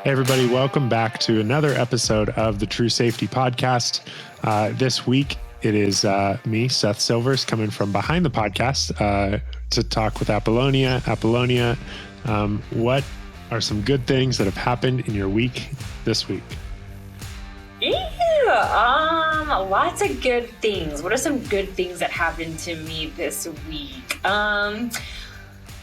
Hey everybody, welcome back to another episode of the True Safety Podcast. This week, it is me, Seth Silvers, coming from behind the podcast to talk with Apolonia. Apolonia, what are some good things that have happened in your week this week? Lots of good things. What are some good things that happened to me this week?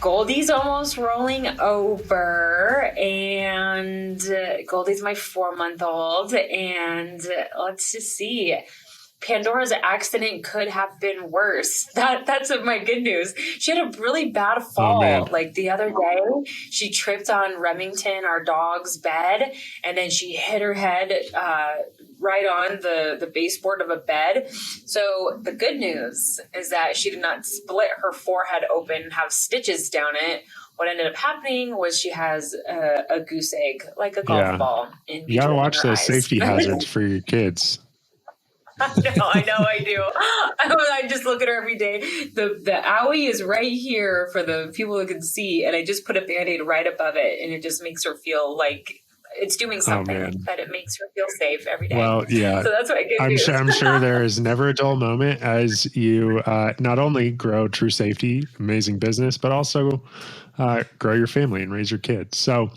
Goldie's almost rolling over, and Goldie's my 4-month-old, and let's just see. Pandora's accident could have been worse. That's my good news. She had a really bad fall. Like the other day, she tripped on Remington, our dog's bed, and then she hit her head right on the baseboard of a bed. So the good news is that she did not split her forehead open and have stitches down it. What ended up happening was she has a goose egg, like a golf ball. You gotta watch those safety hazards for your kids. I know I do. I just look at her every day. The owie is right here for the people who can see, and I just put a Band-Aid right above it, and it just makes her feel like it's doing something that it makes her feel safe every day. Well, yeah. So that's what I get. I'm sure there is never a dull moment as you not only grow True Safety, amazing business, but also grow your family and raise your kids. So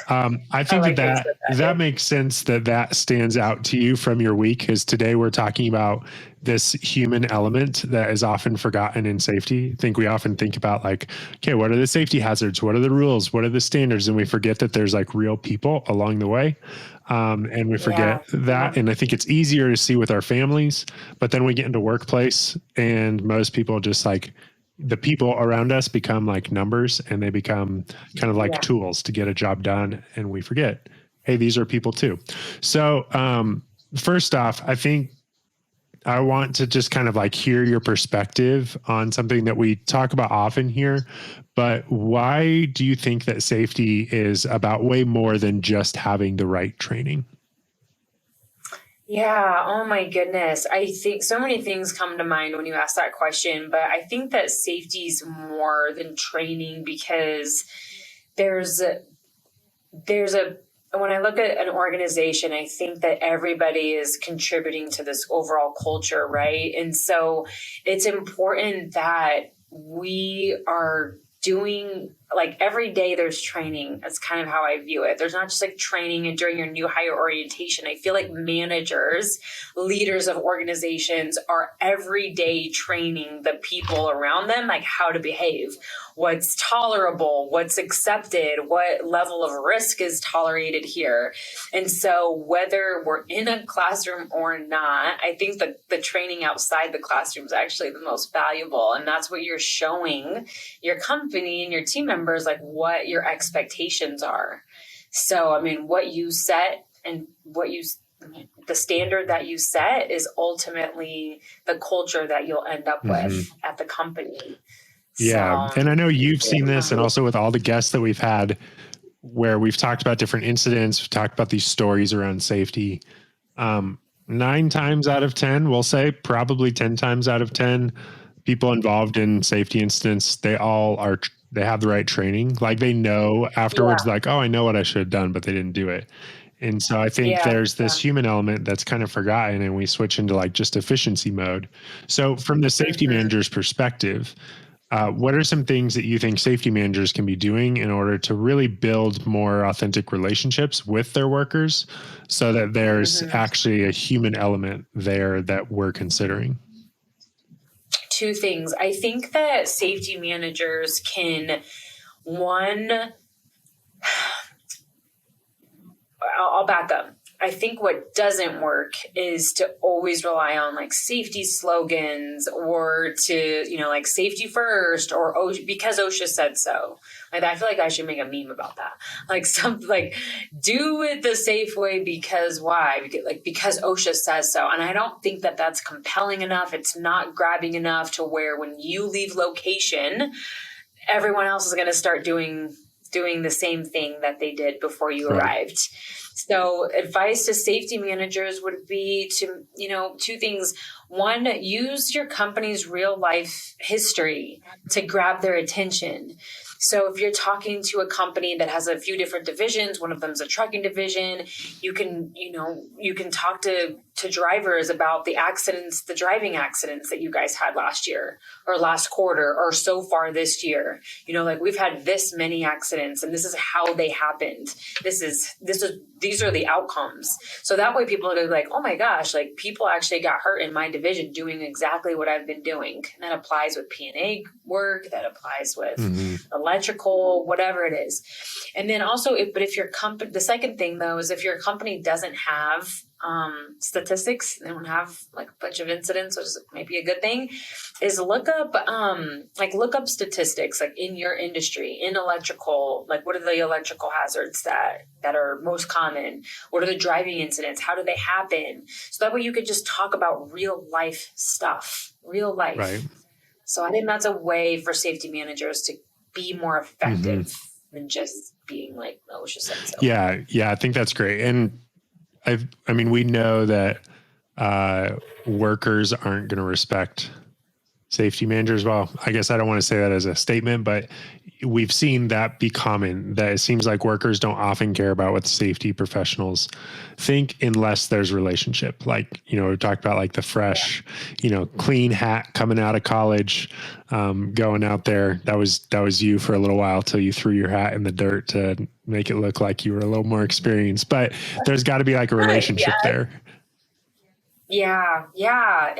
I think that makes sense that stands out to you from your week, because today we're talking about this human element that is often forgotten in safety. I think we often think about like, okay, what are the safety hazards? What are the rules? What are the standards? And we forget that there's like real people along the way. And we forget that. And I think it's easier to see with our families, but then we get into workplace and most people just like, the people around us become like numbers, and they become kind of like tools to get a job done. And we forget, hey, these are people too. So first off, I think I want to just kind of like hear your perspective on something that we talk about often here, but why do you think that safety is about way more than just having the right training? Yeah. Oh my goodness. I think so many things come to mind when you ask that question, but I think that safety is more than training, because when I look at an organization, I think that everybody is contributing to this overall culture, right? And so it's important that we are doing, like, every day there's training. That's kind of how I view it. There's not just like training and during your new hire orientation. I feel like managers, leaders of organizations are every day training the people around them, like how to behave, what's tolerable, what's accepted, what level of risk is tolerated here. And so whether we're in a classroom or not, I think that the training outside the classroom is actually the most valuable. And that's what you're showing your company and your team members, like what your expectations are. So, I mean, what you set and the standard that you set is ultimately the culture that you'll end up with at the company. Yeah. So, and I know you've seen this, and also with all the guests that we've had where we've talked about different incidents, we've talked about these stories around safety. 9 times out of 10, we'll say probably 10 times out of 10 people involved in safety incidents, they have the right training. Like they know afterwards, like, oh, I know what I should have done, but they didn't do it. And so I think there's this human element that's kind of forgotten, and we switch into like just efficiency mode. So from the safety manager's perspective, what are some things that you think safety managers can be doing in order to really build more authentic relationships with their workers so that there's actually a human element there that we're considering? 2 things. I think that safety managers can, I'll back up. I think what doesn't work is to always rely on like safety slogans or to, like safety first or because OSHA said so. Like, I feel like I should make a meme about that. Like something like do it the safe way because why? Because OSHA says so. And I don't think that that's compelling enough. It's not grabbing enough to where when you leave location, everyone else is going to start doing the same thing that they did before you arrived. So advice to safety managers would be to, 2 things. 1, use your company's real life history to grab their attention. So if you're talking to a company that has a few different divisions, one of them's a trucking division, you can talk to drivers about the driving accidents that you guys had last year or last quarter or so far this year. Like we've had this many accidents and this is how they happened. These are the outcomes. So that way people are like, oh my gosh, like people actually got hurt in my division doing exactly what I've been doing. And that applies with P&A work, that applies with electrical, whatever it is. And then also, if your company, the second thing though, is if your company doesn't have statistics, they don't have like a bunch of incidents, which is maybe a good thing, is look up statistics like in your industry, in electrical, like what are the electrical hazards that are most common? What are the driving incidents? How do they happen? So that way you could just talk about real life stuff, real life. Right. So I think that's a way for safety managers to be more effective than just being like, oh, it's just said so. Yeah. I think that's great. And I mean, we know that workers aren't going to respect safety managers. Well, I guess I don't want to say that as a statement, but we've seen that be common, that it seems like workers don't often care about what safety professionals think unless there's relationship. Like, we talked about like the fresh, clean hat coming out of college, going out there. That was you for a little while till you threw your hat in the dirt to make it look like you were a little more experienced, but there's got to be like a relationship there. Yeah,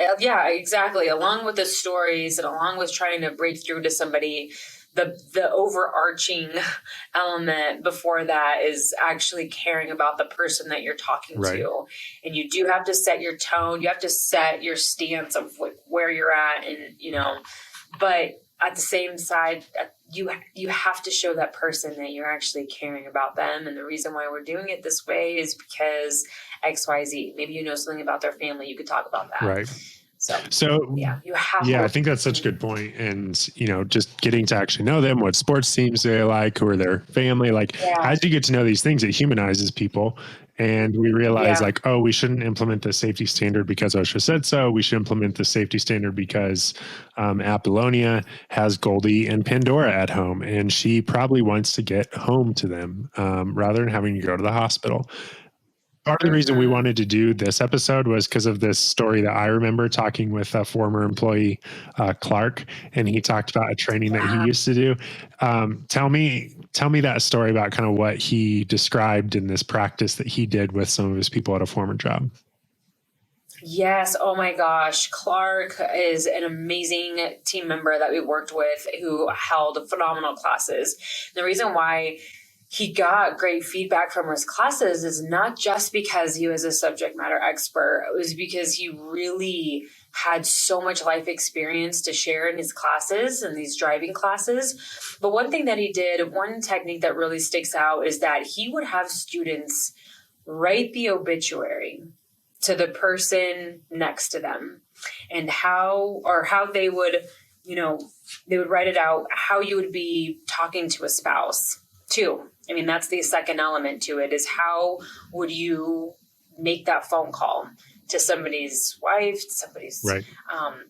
exactly. Along with the stories and along with trying to break through to somebody, the overarching element before that is actually caring about the person that you're talking to. And you do have to set your tone. You have to set your stance of where you're at. And, but at the same side, you have to show that person that you're actually caring about them. And the reason why we're doing it this way is because XYZ. Maybe you know something about their family. You could talk about that. Right. So yeah, you have to. I think that's such a good point. And, just getting to actually know them, what sports teams they like, who are their family. Like as you get to know these things, it humanizes people. And we realize like, oh, we shouldn't implement the safety standard because OSHA said so. We should implement the safety standard because Apolonia has Goldie and Pandora at home. And she probably wants to get home to them rather than having to go to the hospital. Part of the reason we wanted to do this episode was because of this story that I remember talking with a former employee, Clark, and he talked about a training that he used to do. Tell me that story about kind of what he described in this practice that he did with some of his people at a former job. Yes. Oh my gosh. Clark is an amazing team member that we worked with who held phenomenal classes. The reason why he got great feedback from his classes is not just because he was a subject matter expert. It was because he really had so much life experience to share in his classes and these driving classes. But one thing that he did, one technique that really sticks out is that he would have students write the obituary to the person next to them and how they would, they would write it out, how you would be talking to a spouse too. I mean, that's the second element to it, is how would you make that phone call to somebody's wife, somebody's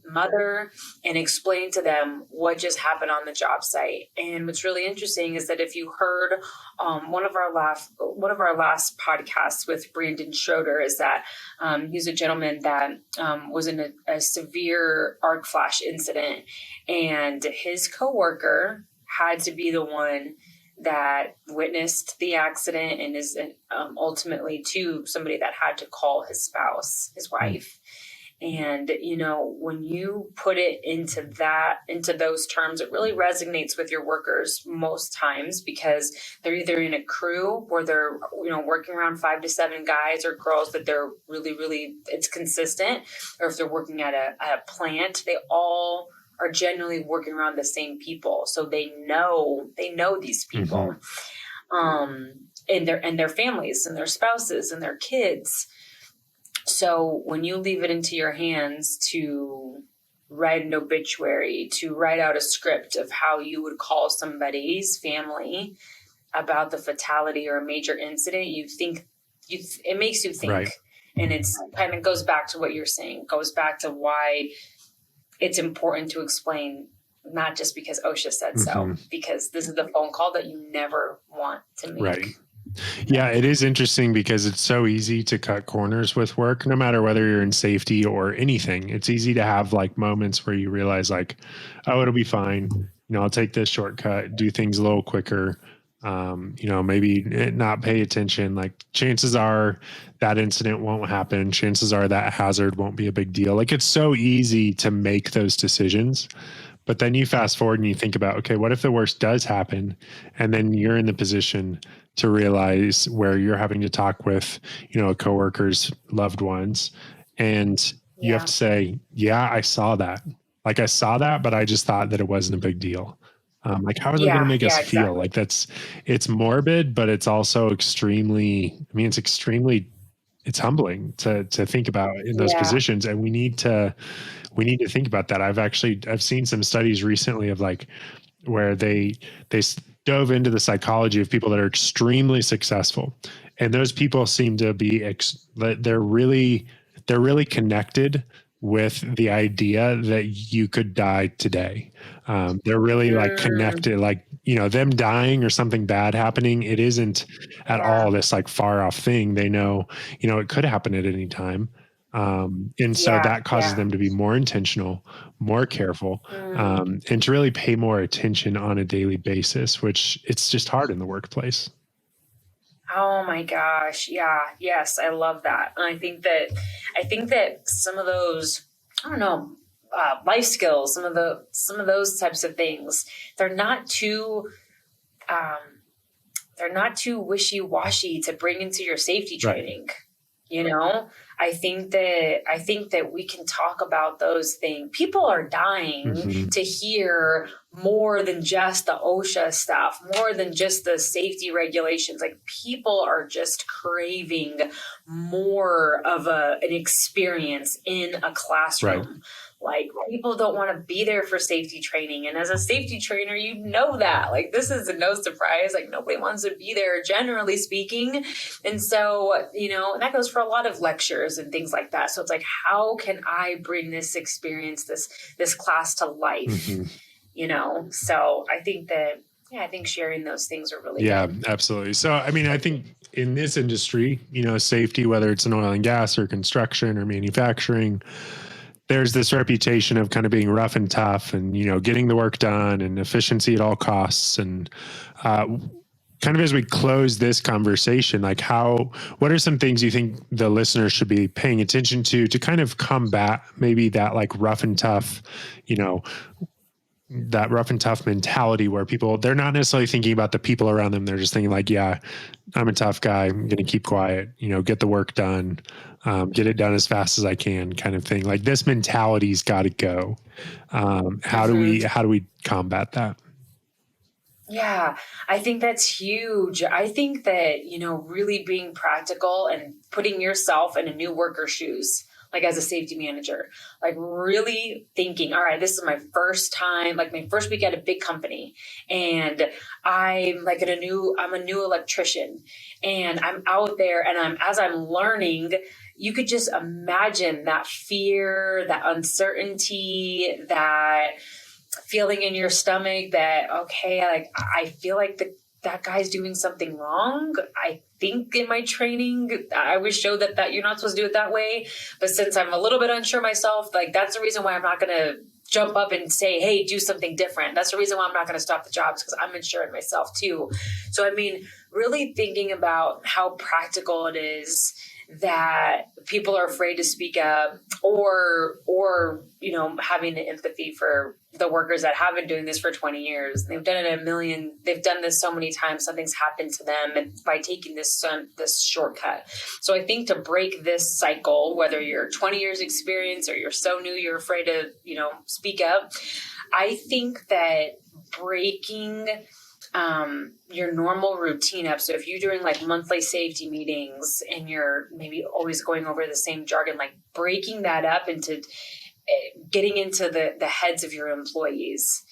mother, and explain to them what just happened on the job site. And what's really interesting is that if you heard one of our last podcasts with Brandon Schroeder, is that he's a gentleman that was in a severe arc flash incident, and his coworker had to be the one that witnessed the accident and is ultimately to somebody that had to call his spouse, his wife. And, when you put it into those terms, it really resonates with your workers most times, because they're either in a crew where they're, working around 5 to 7 guys or girls that they're really, really, it's consistent, or if they're working at a plant, they all are generally working around the same people. So they know these people, and their families and their spouses and their kids. So when you leave it into your hands to write an obituary, to write out a script of how you would call somebody's family about the fatality or a major incident, it makes you think. Right. And it's kind of goes back to what you're saying, goes back to why it's important to explain not just because OSHA said Mm-hmm. so, because this is the phone call that you never want to make. Right. Yeah, it is interesting because it's so easy to cut corners with work, no matter whether you're in safety or anything. It's easy to have like moments where you realize like, oh, it'll be fine. I'll take this shortcut, do things a little quicker. Maybe not pay attention. Like chances are that incident won't happen. Chances are that hazard won't be a big deal. Like it's so easy to make those decisions. But then you fast forward and you think about, okay, what if the worst does happen? And then you're in the position to realize where you're having to talk with, a coworker's loved ones. And you have to say, yeah, I saw that. Like I saw that, but I just thought that it wasn't a big deal. Like, how are they going to make us feel? Like it's morbid, but it's also it's humbling to think about in those positions. And we need to think about that. I've seen some studies recently of like where they dove into the psychology of people that are extremely successful, and those people seem to be they're really connected with the idea that you could die today. They're really like connected, like, them dying or something bad happening. It isn't at all this like far off thing. They know, it could happen at any time. And so that causes them to be more intentional, more careful, and to really pay more attention on a daily basis, which it's just hard in the workplace. Oh my gosh. Yeah. Yes. I love that. And I think that some of those, I don't know, life skills, some of those types of things, they're not too wishy-washy to bring into your safety training. Right. I think that we can talk about those things. People are dying to hear more than just the OSHA stuff, more than just the safety regulations. Like people are just craving more of an experience in a classroom. Right. Like people don't want to be there for safety training. And as a safety trainer, that. Like this is no surprise. Like nobody wants to be there, generally speaking. And so, that goes for a lot of lectures and things like that. So it's like, how can I bring this experience, this class to life? So I think that, I think sharing those things are really good. Absolutely. So, I think in this industry, safety, whether it's in oil and gas or construction or manufacturing, there's this reputation of kind of being rough and tough and, getting the work done and efficiency at all costs. And kind of as we close this conversation, like what are some things you think the listeners should be paying attention to kind of combat maybe that like rough and tough, that rough and tough mentality where they're not necessarily thinking about the people around them. They're just thinking like, yeah, I'm a tough guy. I'm going to keep quiet, get the work done, get it done as fast as I can kind of thing. Like this mentality's got to go. How do we combat that? Yeah, I think that's huge. I think that, really being practical and putting yourself in a new worker's shoes, like as a safety manager, like really thinking, all right, this is my first time, like my first week at a big company. And I'm like I'm a new electrician and I'm out there and as I'm learning, you could just imagine that fear, that uncertainty, that feeling in your stomach that, okay, like I feel like that guy's doing something wrong. I think in my training, I was showed that you're not supposed to do it that way. But since I'm a little bit unsure myself, like that's the reason why I'm not going to jump up and say, hey, do something different. That's the reason why I'm not going to stop the jobs, because I'm unsure in myself too. So, really thinking about how practical it is that people are afraid to speak up or having the empathy for the workers that have been doing this for 20 years. They've done it they've done this so many times, something's happened to them and by taking this shortcut. So I think to break this cycle, whether you're 20 years experience or you're so new, you're afraid to, speak up. I think that breaking your normal routine up. So if you're doing like monthly safety meetings and you're maybe always going over the same jargon, like breaking that up into getting into the heads of your employees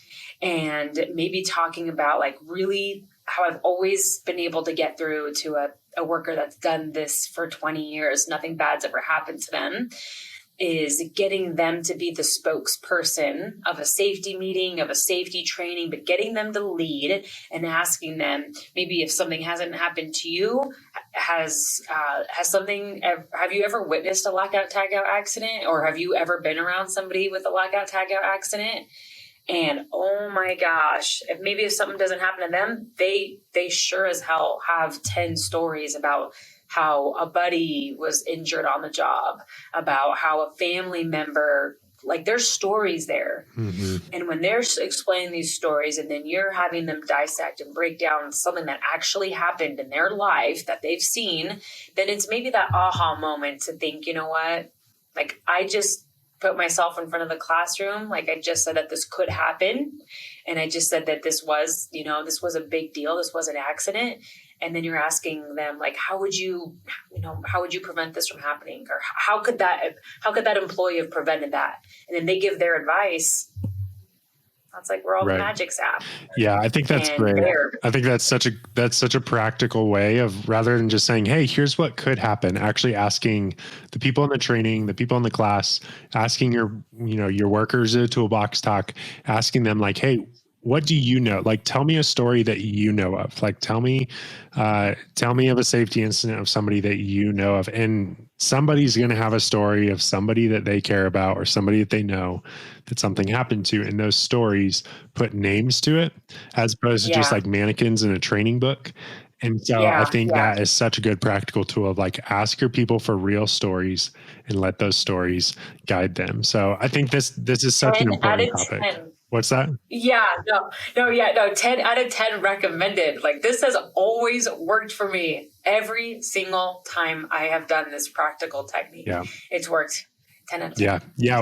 and maybe talking about like really how I've always been able to get through to a worker that's done this for 20 years. Nothing bad's ever happened to them. is getting them to be the spokesperson of a safety meeting, of a safety training, but getting them to lead and asking them, maybe if something hasn't happened to you, have you ever witnessed a lockout tagout accident, or have you ever been around somebody with a lockout tagout accident? And oh my gosh, if something doesn't happen to them, they sure as hell have 10 stories about how a buddy was injured on the job, about how a family member, like there's stories there. Mm-hmm. And when they're explaining these stories and then you're having them dissect and break down something that actually happened in their life that they've seen, then it's maybe that aha moment to think, you know what, like I just put myself in front of the classroom. Like I just said that this could happen. And I just said that this was a big deal. This was an accident. And then you're asking them, like, how would you prevent this from happening? Or how could that employee have prevented that? And then they give their advice. That's like where all the magic's at. Yeah, I think that's great. I think that's such a practical way of, rather than just saying, hey, here's what could happen, actually asking the people in the training, the people in the class, asking your workers a toolbox talk, asking them like, hey, what do you know? Like, tell me a story that you know of. Like, tell me of a safety incident of somebody that you know of. And somebody's going to have a story of somebody that they care about or somebody that they know that something happened to. And those stories put names to it, as opposed to just like mannequins in a training book. And so I think that is such a good practical tool of like, ask your people for real stories and let those stories guide them. So I think this is such an important topic. 10. What's that? 10 out of 10 recommended. Like this has always worked for me every single time I have done this practical technique. Yeah. It's worked 10 out of 10. Yeah.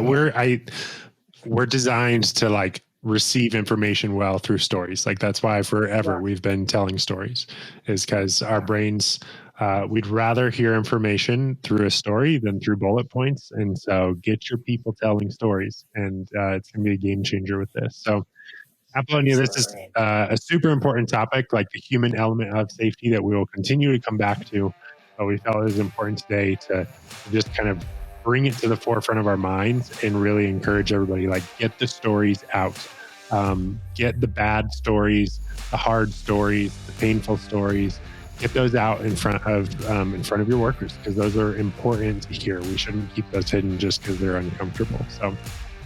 We're designed to like receive information well through stories. Like that's why forever we've been telling stories, is because our brains, we'd rather hear information through a story than through bullet points. And so get your people telling stories, and it's going to be a game changer with this. So Apolonia, this is a super important topic, like the human element of safety, that we will continue to come back to. But we felt it was important today to just kind of bring it to the forefront of our minds and really encourage everybody, like, get the stories out. Get the bad stories, the hard stories, the painful stories. Get those out in front of your workers, because those are important to hear. We shouldn't keep those hidden just because they're uncomfortable. So,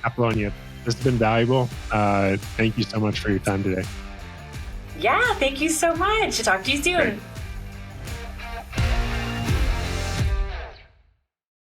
Apolonia, this has been valuable. Thank you so much for your time today. Yeah, thank you so much. Talk to you soon. Great.